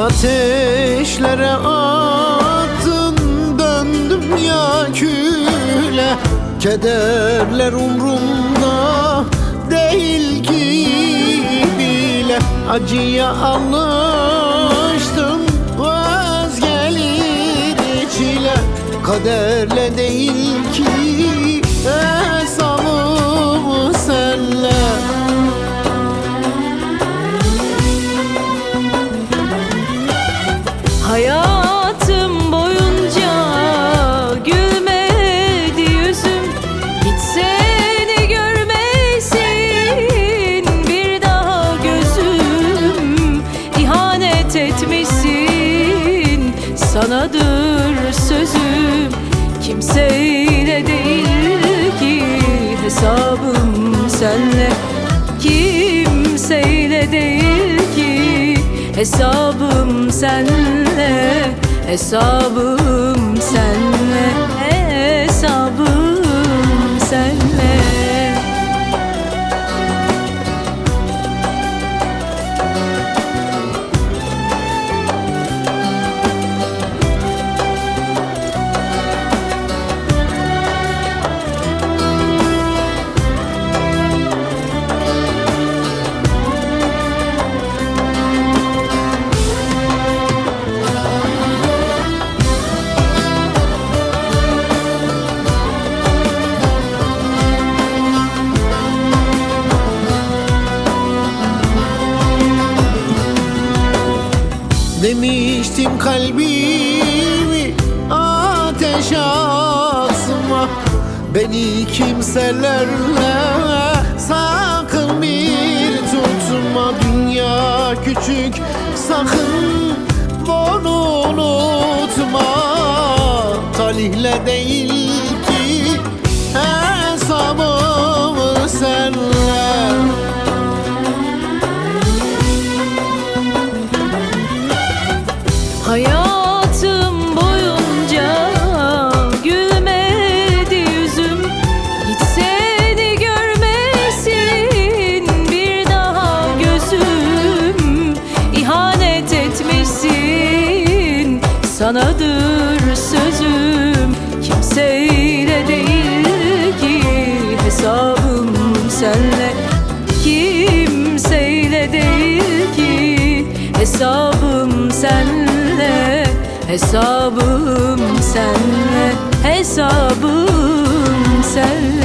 Ateşlere attın, döndüm ya küle. Kederler umrumda değil ki bile. Acıya alıştım, vazgelir çile. Kaderle değil ki hesabım senle. Hayatım boyunca gülmedi yüzüm, hiç seni görmesin bir daha gözüm. İhanet etmişsin, sanadır sözüm. Kimseyle değil ki hesabım senle. Kimseyle değil ki hesabım senle, hesabım senle, hesabım senle. Demiştim kalbimi ateşe asma. Beni kimselerle sakın bir tutma. Dünya küçük, sakın bunu unutma. Talihle değil ki hesabım senle. Hayatım boyunca gülmedi yüzüm, hiç seni görmesin bir daha gözüm. İhanet etmişsin, sanadır sözüm. Kimseyle değil ki hesabım senle. Kimseyle değil ki hesabım senle, hesabım senle, hesabım senle.